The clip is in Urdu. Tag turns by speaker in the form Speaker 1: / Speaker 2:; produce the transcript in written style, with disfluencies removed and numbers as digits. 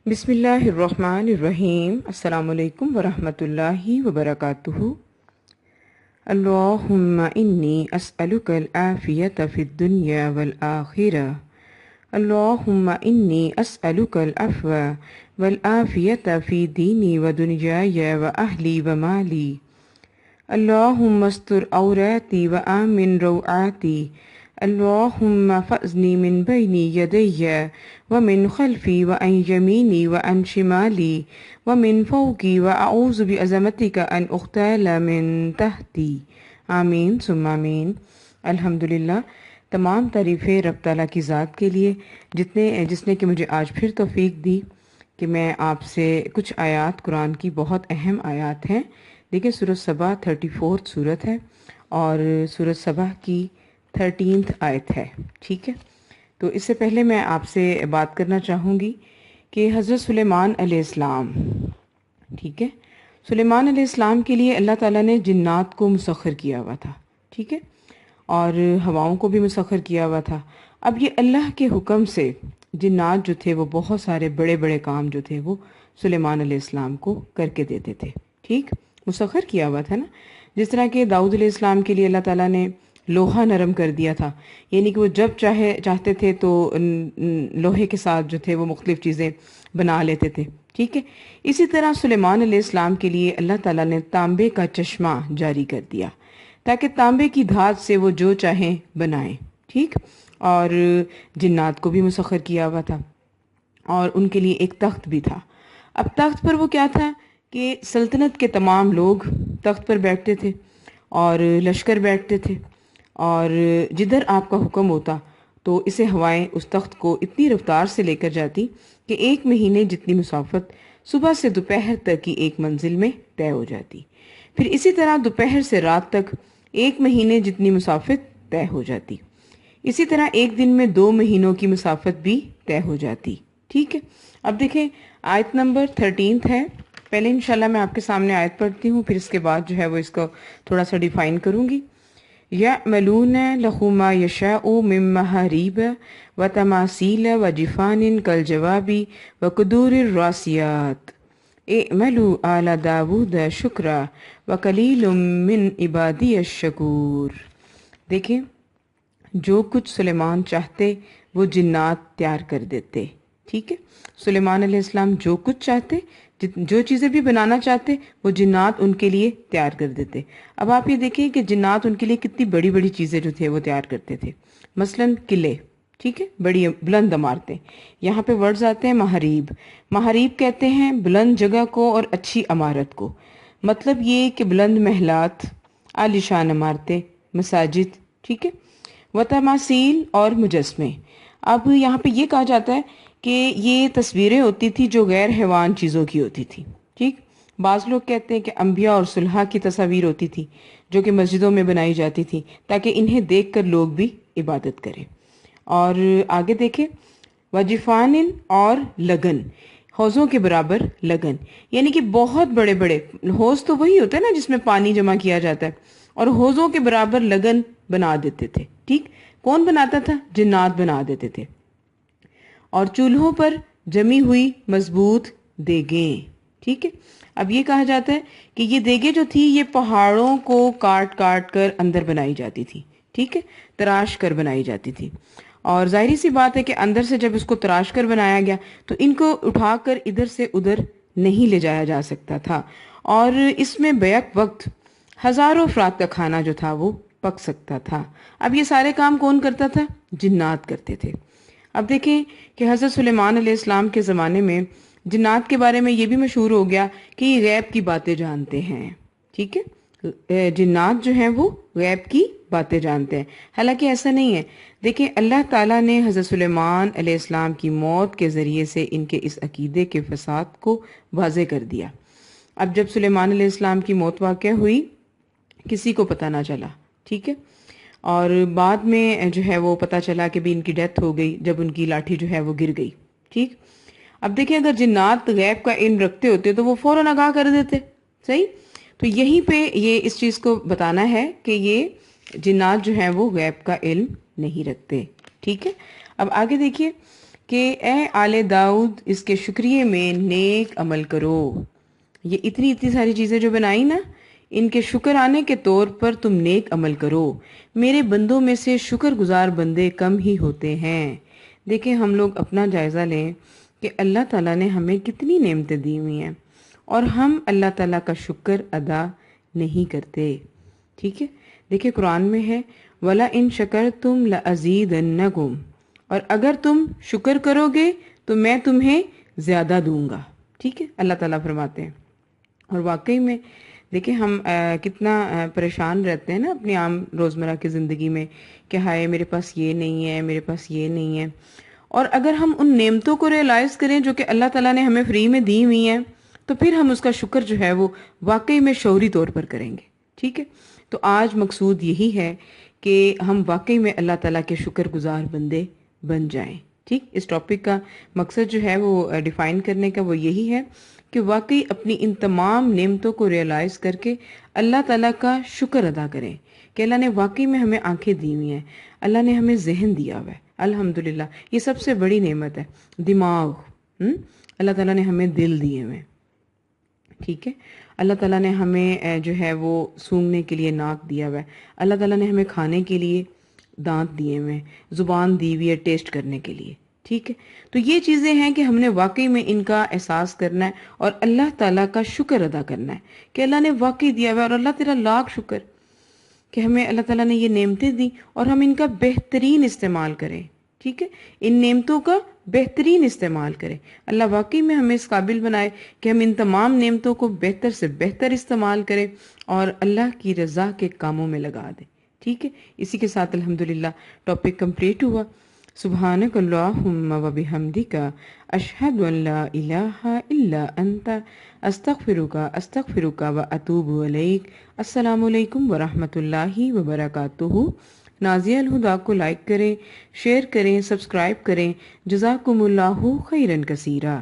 Speaker 1: بسم اللہ الرحمن الرحیم۔ السلام علیکم ورحمۃ اللہ وبرکاتہ۔ اللہم انی اسألک العافیۃ فی الدنیا والآخرہ۔ اللہم انی اسألک العفو والعافیۃ فی دینی ودنیای واہلی ومالی۔ اللہم استر عوراتی وآمن روعاتی۔ اللہم احفظنی من بین یدی ومن خلفی وعن یمینی وعن شمالی ومن فوقی واعوذ بعظمتک ان اغتال من تحتی۔ آمین ثم آمین۔ الحمدللہ، تمام تعریفیں رب تعالیٰ کی ذات کے لیے جس نے کہ مجھے آج پھر توفیق دی کہ میں آپ سے کچھ آیات، قرآن کی بہت اہم آیات ہیں۔ دیکھیں سورۃ سبا 34 سورت ہے اور سورۃ سبا کی 13 آیت ہے، ٹھیک ہے۔ تو اس سے پہلے میں آپ سے بات کرنا چاہوں گی کہ حضرت سلیمان علیہ السلام، ٹھیک ہے، سلیمان علیہ السلام کے لیے اللہ تعالیٰ نے جنات کو مسخر کیا ہوا تھا، ٹھیک ہے، اور ہواؤں کو بھی مسخر کیا ہوا تھا۔ اب یہ اللہ کے حکم سے جنات جو تھے وہ بہت سارے بڑے بڑے کام جو تھے وہ سلیمان علیہ السلام کو کر کے دیتے تھے، ٹھیک، مسخر کیا ہوا تھا نا۔ جس طرح کہ داؤد علیہ السلام کے لیے اللہ تعالیٰ نے لوہا نرم کر دیا تھا، یعنی کہ وہ جب چاہتے تھے تو لوہے کے ساتھ جو تھے وہ مختلف چیزیں بنا لیتے تھے، ٹھیک ہے۔ اسی طرح سلیمان علیہ السلام کے لیے اللہ تعالیٰ نے تانبے کا چشمہ جاری کر دیا تاکہ تانبے کی دھات سے وہ جو چاہیں بنائیں، ٹھیک، اور جنات کو بھی مسخر کیا ہوا تھا اور ان کے لیے ایک تخت بھی تھا۔ اب تخت پر وہ کیا تھا کہ سلطنت کے تمام لوگ تخت پر بیٹھتے تھے اور لشکر بیٹھتے تھے، اور جدھر آپ کا حکم ہوتا تو اسے ہوائیں اس تخت کو اتنی رفتار سے لے کر جاتی کہ 1 مہینے جتنی مسافت صبح سے دوپہر تک کی ایک منزل میں طے ہو جاتی، پھر اسی طرح دوپہر سے رات تک 1 مہینے جتنی مسافت طے ہو جاتی، اسی طرح ایک دن میں 2 مہینوں کی مسافت بھی طے ہو جاتی، ٹھیک ہے۔ اب دیکھیں آیت نمبر 13 ہے۔ پہلے انشاءاللہ میں آپ کے سامنے آیت پڑھتی ہوں، پھر اس کے بعد جو ہے وہ اس کو تھوڑا سا ڈیفائن کروں گی۔ یعملون لہ ما یشاء من محاریب وتماثیل وجفان کالجواب وقدور الراسیات اعملوا آل داود شکرا وقلیل من عبادی الشکور۔ دیکھیں جو کچھ سلیمان چاہتے وہ جنات تیار کر دیتے، ٹھیک ہے۔ سلیمان علیہ السلام جو کچھ چاہتے، جو چیزیں بھی بنانا چاہتے وہ جنات ان کے لیے تیار کر دیتے۔ اب آپ یہ دیکھیں کہ جنات ان کے لیے کتنی بڑی بڑی چیزیں جو تھے وہ تیار کرتے تھے، مثلا قلعے، ٹھیک ہے، بڑی بلند عمارتیں۔ یہاں پہ ورڈز آتے ہیں محاریب۔ محاریب کہتے ہیں بلند جگہ کو اور اچھی عمارت کو، مطلب یہ کہ بلند محلات، عالیشان عمارتیں، مساجد، ٹھیک ہے، وتماثیل اور مجسمے۔ اب یہاں پہ یہ کہا جاتا ہے کہ یہ تصویریں ہوتی تھی جو غیر حیوان چیزوں کی ہوتی تھی، ٹھیک۔ بعض لوگ کہتے ہیں کہ انبیاء اور صلحاء کی تصاویر ہوتی تھی جو کہ مسجدوں میں بنائی جاتی تھی تاکہ انہیں دیکھ کر لوگ بھی عبادت کریں۔ اور آگے دیکھیں وجفان اور لگن، حوضوں کے برابر لگن، یعنی کہ بہت بڑے بڑے حوض تو وہی ہوتا ہے نا جس میں پانی جمع کیا جاتا ہے، اور حوضوں کے برابر لگن بنا دیتے تھے، ٹھیک۔ کون بناتا تھا؟ جنات بنا دیتے تھے۔ اور چولہوں پر جمی ہوئی مضبوط دیگیں، ٹھیک ہے۔ اب یہ کہا جاتا ہے کہ یہ دیگیں جو تھی یہ پہاڑوں کو کاٹ کاٹ کر اندر بنائی جاتی تھی، ٹھیک ہے، تراش کر بنائی جاتی تھی، اور ظاہری سی بات ہے کہ اندر سے جب اس کو تراش کر بنایا گیا تو ان کو اٹھا کر ادھر سے ادھر نہیں لے جایا جا سکتا تھا، اور اس میں بیک وقت ہزاروں افراد کا کھانا جو تھا وہ پک سکتا تھا۔ اب یہ سارے کام کون کرتا تھا؟ جنات کرتے تھے۔ اب دیکھیں کہ حضرت سلیمان علیہ السلام کے زمانے میں جنات کے بارے میں یہ بھی مشہور ہو گیا کہ یہ غیب کی باتیں جانتے ہیں، ٹھیک ہے، جنات جو ہیں وہ غیب کی باتیں جانتے ہیں، حالانکہ ایسا نہیں ہے۔ دیکھیں اللہ تعالیٰ نے حضرت سلیمان علیہ السلام کی موت کے ذریعے سے ان کے اس عقیدے کے فساد کو واضح کر دیا۔ اب جب سلیمان علیہ السلام کی موت واقع ہوئی کسی کو پتہ نہ چلا، ٹھیک ہے، اور بعد میں جو ہے وہ پتہ چلا کہ بھی ان کی ڈیتھ ہو گئی جب ان کی لاٹھی جو ہے وہ گر گئی، ٹھیک۔ اب دیکھیں اگر جنات غیب کا علم رکھتے ہوتے تو وہ فوراً آگاہ کر دیتے، صحیح۔ تو یہیں پہ یہ اس چیز کو بتانا ہے کہ یہ جنات جو ہیں وہ غیب کا علم نہیں رکھتے، ٹھیک ہے۔ اب آگے دیکھیے کہ اے آل داؤد اس کے شکریہ میں نیک عمل کرو. یہ اتنی ساری چیزیں جو بنائی نا، ان کے شکر آنے کے طور پر تم نیک عمل کرو. میرے بندوں میں سے شکر گزار بندے کم ہی ہوتے ہیں. دیکھیں ہم لوگ اپنا جائزہ لیں کہ اللہ تعالیٰ نے ہمیں کتنی نعمتیں دی ہوئی ہیں اور ہم اللہ تعالیٰ کا شکر ادا نہیں کرتے. ٹھیک ہے، دیکھیں قرآن میں ہے وَلَئِن شَكَرْتُمْ لَأَزِيدَنَّكُمْ، اور اگر تم شکر کرو گے تو میں تمہیں زیادہ دوں گا. ٹھیک ہے، اللہ تعالیٰ فرماتے ہیں. اور واقعی میں دیکھیں ہم کتنا پریشان رہتے ہیں نا اپنی عام روزمرہ کی زندگی میں کہ ہائے میرے پاس یہ نہیں ہے، میرے پاس یہ نہیں ہے. اور اگر ہم ان نعمتوں کو ریئلائز کریں جو کہ اللہ تعالیٰ نے ہمیں فری میں دی ہوئی ہیں تو پھر ہم اس کا شکر جو ہے وہ واقعی میں شعوری طور پر کریں گے. ٹھیک ہے، تو آج مقصود یہی ہے کہ ہم واقعی میں اللہ تعالیٰ کے شکر گزار بندے بن جائیں. ٹھیک، اس ٹاپک کا مقصد جو ہے وہ ڈیفائن کرنے کا وہ یہی ہے کہ واقعی اپنی ان تمام نعمتوں کو ریئلائز کر کے اللہ تعالیٰ کا شکر ادا کریں کہ اللہ نے واقعی میں ہمیں آنکھیں دی ہوئی ہیں، اللہ نے ہمیں ذہن دیا ہوا ہے. الحمدللہ یہ سب سے بڑی نعمت ہے. دماغ، اللہ تعالیٰ نے ہمیں دل دیے ہوئے. ٹھیک ہے، اللہ تعالیٰ نے ہمیں جو ہے وہ سونگھنے کے لیے ناک دیا ہوا ہے. اللہ تعالیٰ نے ہمیں کھانے کے لیے دانت دیے ہوئے ہیں، زبان دی ہوئی ہے ٹیسٹ کرنے کے لیے. ٹھیک ہے، تو یہ چیزیں ہیں کہ ہم نے واقعی میں ان کا احساس کرنا ہے اور اللہ تعالیٰ کا شکر ادا کرنا ہے کہ اللہ نے واقعی دیا ہوا ہے. اور اللہ تیرا لاکھ شکر کہ ہمیں اللہ تعالیٰ نے یہ نعمتیں دی اور ہم ان کا بہترین استعمال کریں. ٹھیک ہے، ان نعمتوں کا بہترین استعمال کریں. اللہ واقعی میں ہمیں اس قابل بنائے کہ ہم ان تمام نعمتوں کو بہتر سے بہتر استعمال کریں اور اللہ کی رضا کے کاموں میں لگا دیں. ٹھیک ہے، اسی کے ساتھ الحمدللہ ٹاپک کمپلیٹ ہوا. سبحانک اللہم و بحمدک اشہد ان لا الہ الا انت استغفرک و اتوب الیک. السلام علیکم ورحمۃ اللہ وبرکاتہ. نازیہ الہدا کو لائک کریں، شیئر کریں، سبسکرائب کریں. جزاکم اللہ خیرا کثیرا.